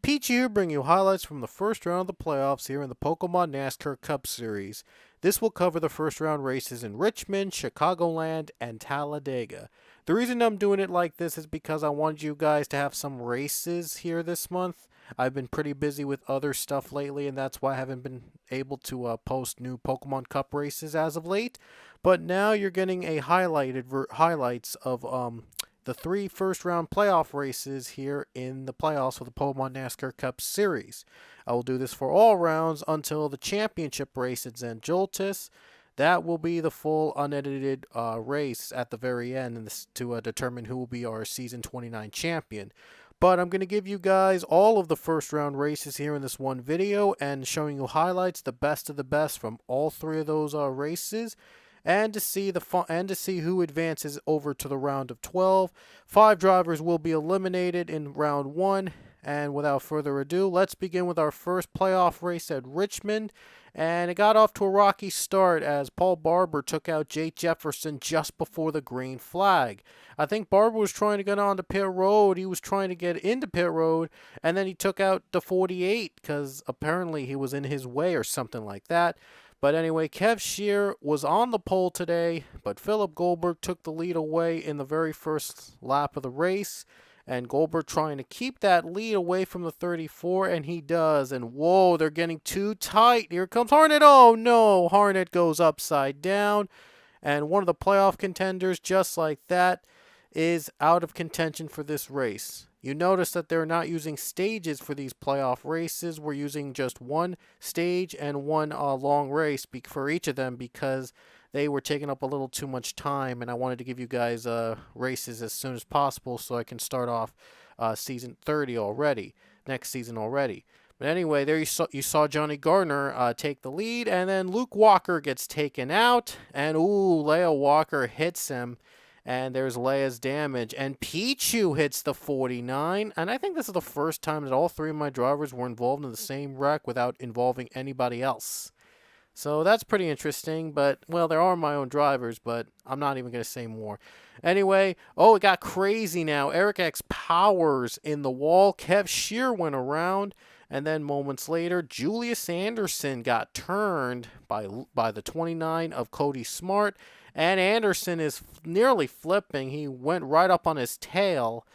Pichu here, bringing you highlights from the first round of the playoffs here in the Pokemon NASCAR Cup Series. This will cover the first round races in Richmond, Chicagoland, and Talladega. The reason I'm doing it like this is because I wanted you guys to have some races here this month. I've been pretty busy with other stuff lately, and that's why I haven't been able to post new Pokemon Cup races as of late. But now you're getting a highlights of the three first round playoff races here in the playoffs for the Pokemon NASCAR Cup Series. I will do this for all rounds until the championship race at Joltis. That will be the full unedited race at the very end to determine who will be our Season 29 champion. But I'm going to give you guys all of the first round races here in this one video and showing you highlights, the best of the best from all three of those races. And to see who advances over to the round of 12. 5 drivers will be eliminated in round 1. And without further ado, let's begin with our first playoff race at Richmond. And it got off to a rocky start as Paul Barber took out Jake Jefferson just before the green flag. I think Barber was trying to get onto pit road. He was trying to get into pit road, and then he took out the 48 because apparently he was in his way or something like that. But anyway, Kev Shear was on the pole today, but Philip Goldberg took the lead away in the very first lap of the race. And Goldberg trying to keep that lead away from the 34, and he does. And whoa, they're getting too tight. Here comes Harnett. Oh no, Harnett goes upside down. And one of the playoff contenders, just like that, is out of contention for this race. You notice that they're not using stages for these playoff races. We're using just one stage and one long race for each of them because they were taking up a little too much time, and I wanted to give you guys races as soon as possible so I can start off season 30 already, next season already. But anyway, there you saw Johnny Gardner take the lead, and then Luke Walker gets taken out, and Leia Walker hits him. And there's Leia's damage. And Pichu hits the 49. And I think this is the first time that all three of my drivers were involved in the same wreck without involving anybody else. So that's pretty interesting. But, well, there are my own drivers, but I'm not even going to say more. Anyway, it got crazy now. Eric X Powers in the wall. Kev Shear went around. And then moments later, Julius Anderson got turned by the 29 of Cody Smart. And Anderson is nearly flipping. He went right up on his tail.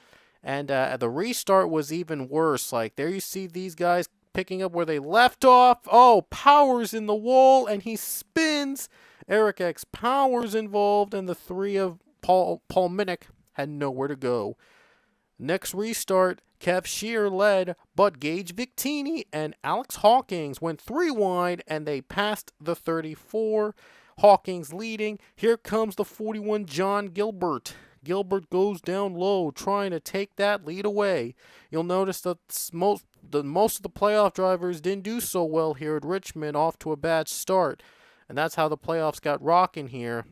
And the restart was even worse. Like, there you see these guys picking up where they left off. Oh, Powers in the wall, and he spins. Eric X Powers involved, and the three of Paul Minnick had nowhere to go. Next restart, Kev Shear led, but Gage Victini and Alex Hawkins went 3 wide, and they passed the 34. Hawkins leading. Here comes the 41 John Gilbert. Gilbert goes down low, trying to take that lead away. You'll notice that most of the playoff drivers didn't do so well here at Richmond, off to a bad start. And that's how the playoffs got rocking here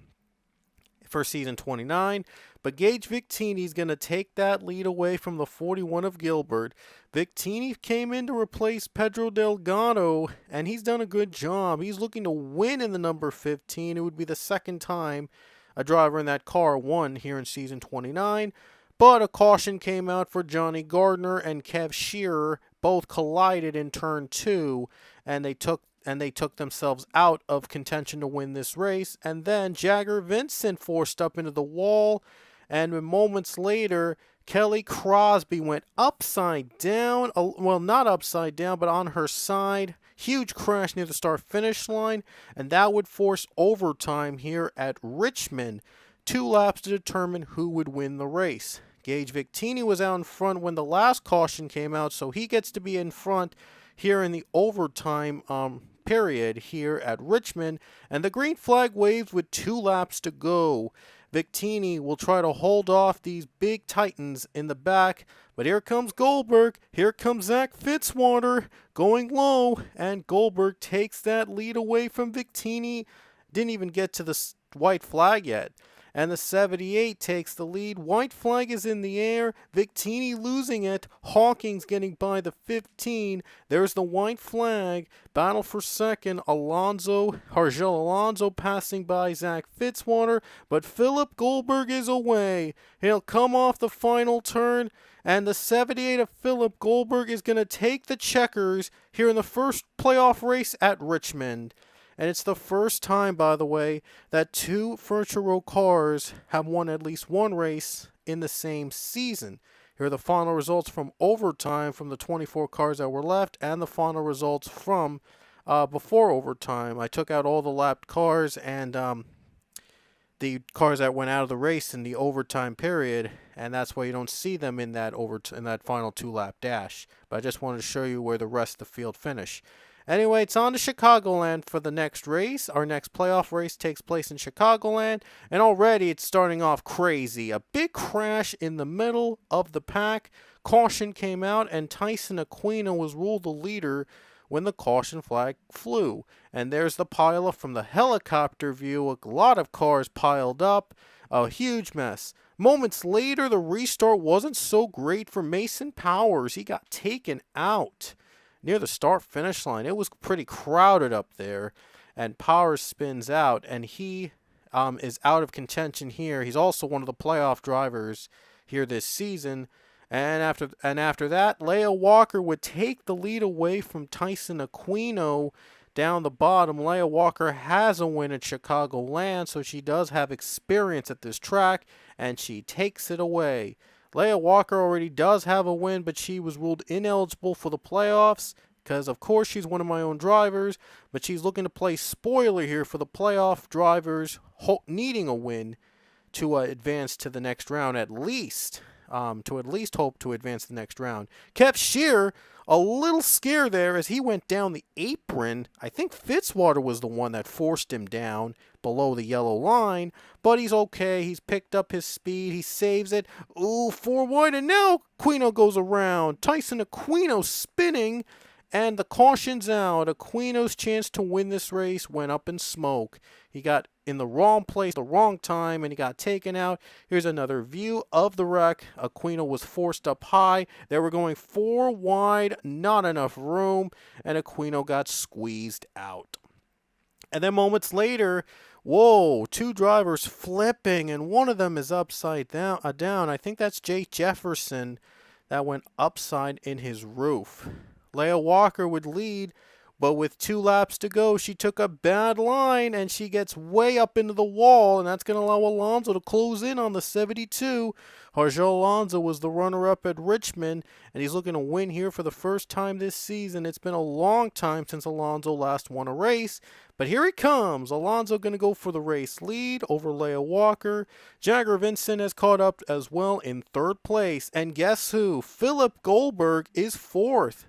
for season 29. But Gage Victini is going to take that lead away from the 41 of Gilbert. Victini came in to replace Pedro Delgado, and he's done a good job. He's looking to win in the number 15. It would be the second time a driver in that car won here in season 29. But a caution came out for Johnny Gardner and Kev Shearer. Both collided in turn 2, and they took themselves out of contention to win this race. And then Jagger Vincent forced up into the wall. And moments later, Kelly Crosby went upside down. Well, not upside down, but on her side. Huge crash near the start-finish line. And that would force overtime here at Richmond. 2 laps to determine who would win the race. Gage Victini was out in front when the last caution came out, so he gets to be in front here in the overtime period here at Richmond. And the green flag waves with 2 laps to go. Victini will try to hold off these big titans in the back, but here comes Goldberg, here comes Zach Fitzwater going low, and Goldberg takes that lead away from Victini. Didn't even get to the white flag yet. and the 78 takes the lead. White flag is in the air. Victini losing it. Hawkins getting by the 15. There's the white flag. Battle for second. Hargel Alonso passing by Zach Fitzwater, but Philip Goldberg is away. He'll come off the final turn, and the 78 of Philip Goldberg is going to take the checkers here in the first playoff race at Richmond. And it's the first time, by the way, that two Furniture Row cars have won at least one race in the same season. Here are the final results from overtime from the 24 cars that were left, and the final results from before overtime. I took out all the lapped cars and the cars that went out of the race in the overtime period, and that's why you don't see them in that final two-lap dash. But I just wanted to show you where the rest of the field finished. Anyway, it's on to Chicagoland for the next race. Our next playoff race takes place in Chicagoland, and already it's starting off crazy. A big crash in the middle of the pack. Caution came out, and Tyson Aquino was ruled the leader when the caution flag flew. And there's the pileup from the helicopter view. A lot of cars piled up. A huge mess. Moments later, the restart wasn't so great for Mason Powers. He got taken out near the start-finish line. It was pretty crowded up there, and Powers spins out, and he is out of contention here. He's also one of the playoff drivers here this season. And after that, Leah Walker would take the lead away from Tyson Aquino down the bottom. Leah Walker has a win at Chicagoland, so she does have experience at this track, and she takes it away. Leah Walker already does have a win, but she was ruled ineligible for the playoffs because, of course, she's one of my own drivers, but she's looking to play spoiler here for the playoff drivers needing a win to advance to the next round at least. To at least hope to advance the next round. Kev Shear, a little scare there as he went down the apron. I think Fitzwater was the one that forced him down below the yellow line, but he's okay. He's picked up his speed. He saves it. Ooh, 4 wide, and now Aquino goes around. Tyson Aquino spinning, and the caution's out. Aquino's chance to win this race went up in smoke. He got in the wrong place, the wrong time, and he got taken out. Here's another view of the wreck. Aquino was forced up high. They were going 4 wide, not enough room, and Aquino got squeezed out. And then moments later, whoa, 2 drivers flipping, and one of them is upside down. I think that's Jake Jefferson that went upside in his roof. Leah Walker would lead, but with 2 laps to go, she took a bad line, and she gets way up into the wall, and that's going to allow Alonso to close in on the 72. Hargel Alonso was the runner-up at Richmond, and he's looking to win here for the first time this season. It's been a long time since Alonso last won a race, but here he comes. Alonso going to go for the race lead over Leah Walker. Jagger Vincent has caught up as well in 3rd place, and guess who? Philip Goldberg is 4th.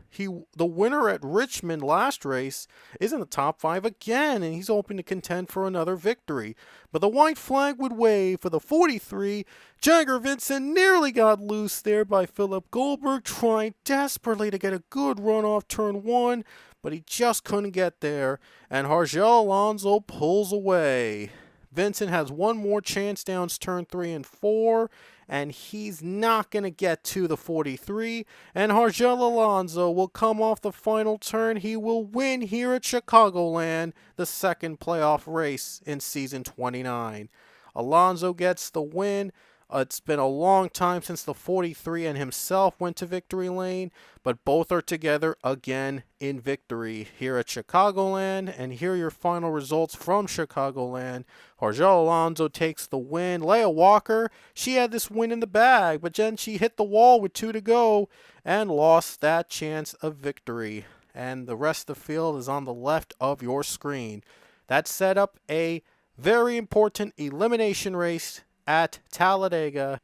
The winner at Richmond last race is in the top 5 again, and he's hoping to contend for another victory. But the white flag would wave for the 43. Jagger Vincent nearly got loose there by Philip Goldberg, trying desperately to get a good run off turn 1, but he just couldn't get there, and Hargel Alonso pulls away. Vincent has one more chance down turn 3 and 4, and he's not going to get to the 43, and Hargel Alonso will come off the final turn. He will win here at Chicagoland, the 2nd playoff race in season 29. Alonso gets the win. It's been a long time since the 43 and himself went to victory lane, but both are together again in victory here at Chicagoland. And here are your final results from Chicagoland. Hargel Alonso takes the win. Leah Walker, she had this win in the bag, but then she hit the wall with 2 to go and lost that chance of victory. And the rest of the field is on the left of your screen. That set up a very important elimination race at Talladega.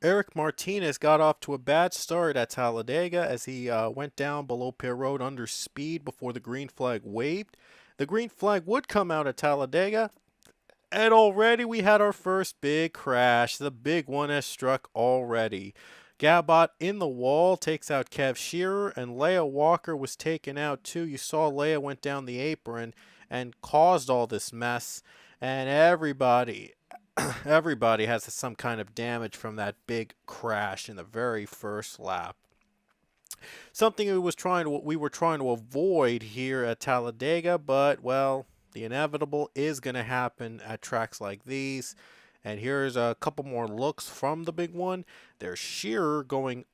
Eric Martinez got off to a bad start at Talladega as he went down below pit road under speed before the green flag waved. The green flag would come out at Talladega, and already we had our first big crash. The big one has struck already. Gabot in the wall takes out Kev Shearer, and Leah Walker was taken out too. You saw Leah went down the apron and caused all this mess, and everybody Everybody has some kind of damage from that big crash in the very first lap. Something we were trying to avoid here at Talladega, but well, the inevitable is going to happen at tracks like these. And here's a couple more looks from the big one. There's Shearer going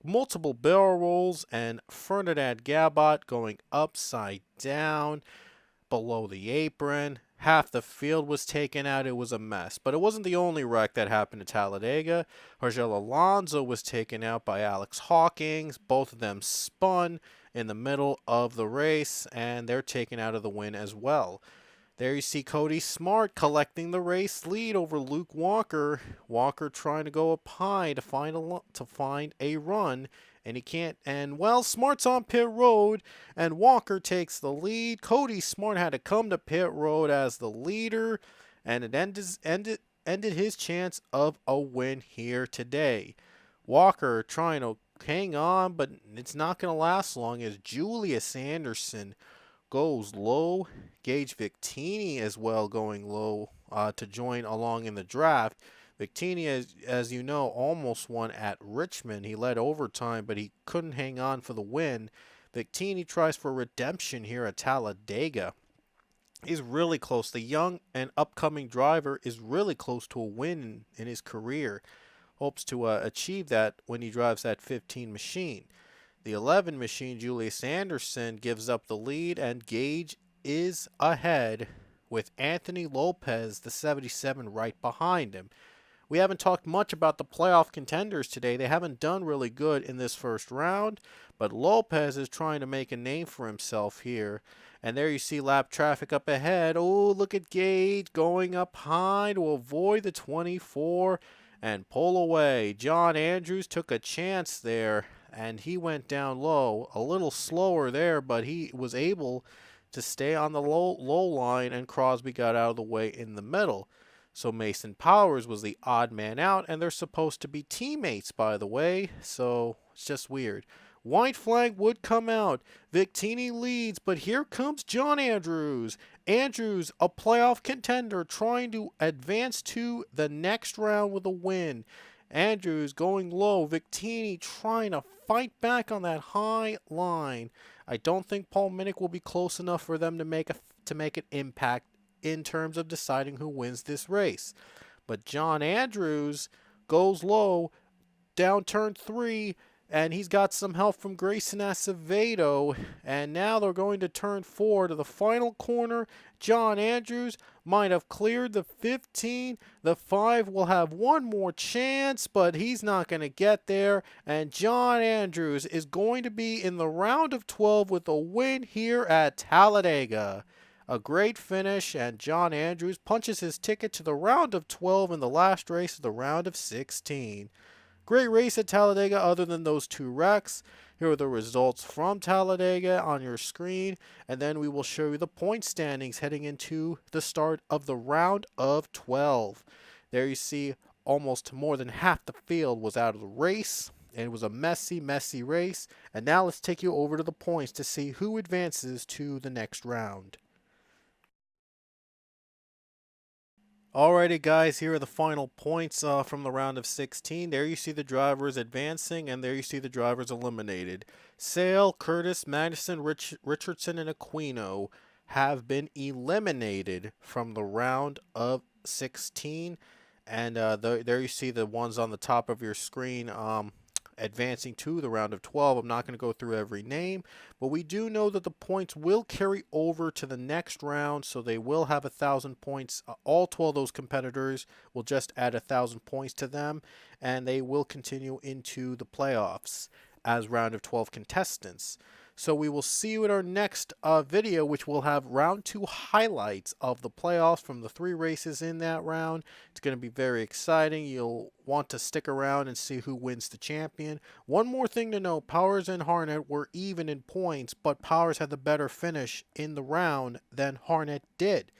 multiple barrel rolls and Fernandad Gabot going upside down below the apron. Half the field was taken out. It was a mess. But it wasn't the only wreck that happened at Talladega. Argel Alonso was taken out by Alex Hawkins. Both of them spun in the middle of the race, and they're taken out of the win as well. There you see Cody Smart collecting the race lead over Luke Walker. Walker trying to go up high to find a run, and he can't. And well, Smart's on pit road, and Walker takes the lead. Cody Smart had to come to pit road as the leader, and it ended his chance of a win here today. Walker trying to hang on, but it's not going to last long as Julius Anderson goes low. Gage Victini as well going low to join along in the draft. Victini, as you know, almost won at Richmond. He led overtime, but he couldn't hang on for the win. Victini tries for redemption here at Talladega. He's really close. The young and upcoming driver is really close to a win in his career. Hopes to achieve that when he drives that 15 machine. The 11 machine, Julius Anderson, gives up the lead, and Gage is ahead with Anthony Lopez, the 77, right behind him. We haven't talked much about the playoff contenders today. They haven't done really good in this first round, but Lopez is trying to make a name for himself here. And there you see lap traffic up ahead. Oh, look at Gage going up high to avoid the 24 and pull away. John Andrews took a chance there, and he went down low. A little slower there, but he was able to stay on the low line, and Crosby got out of the way in the middle. So Mason Powers was the odd man out, and they're supposed to be teammates, by the way, so it's just weird. White flag would come out. Victini leads, but here comes John Andrews. Andrews, a playoff contender, trying to advance to the next round with a win. Andrews going low. Victini trying to fight back on that high line. I don't think Paul Minnick will be close enough for them to make an impact in terms of deciding who wins this race. But John Andrews goes low down turn 3, and he's got some help from Grayson Acevedo, and now they're going to turn 4 to the final corner. John Andrews might have cleared the 15. The 5 will have one more chance, but he's not going to get there, and John Andrews is going to be in the round of 12 with a win here at Talladega. A great finish, and John Andrews punches his ticket to the round of 12 in the last race of the round of 16. Great race at Talladega other than those two wrecks. Here are the results from Talladega on your screen, and then we will show you the point standings heading into the start of the round of 12. There you see almost more than half the field was out of the race, and it was a messy race. And now let's take you over to the points to see who advances to the next round. Alrighty guys, here are the final points from the round of 16. There you see the drivers advancing, and there you see the drivers eliminated. Sale, Curtis, Madison, Richardson, and Aquino have been eliminated from the round of 16. And there you see the ones on the top of your screen advancing to the round of 12. I'm not going to go through every name, but we do know that the points will carry over to the next round, so they will have 1,000 points. All 12 of those competitors will just add 1,000 points to them, and they will continue into the playoffs as round of 12 contestants. So we will see you in our next video, which will have round 2 highlights of the playoffs from the 3 races in that round. It's going to be very exciting. You'll want to stick around and see who wins the champion. One more thing to note, Powers and Harnett were even in points, but Powers had the better finish in the round than Harnett did.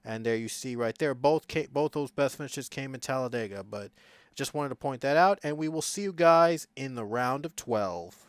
And there you see right there, both those best finishes came in Talladega, but just wanted to point that out, and we will see you guys in the round of 12.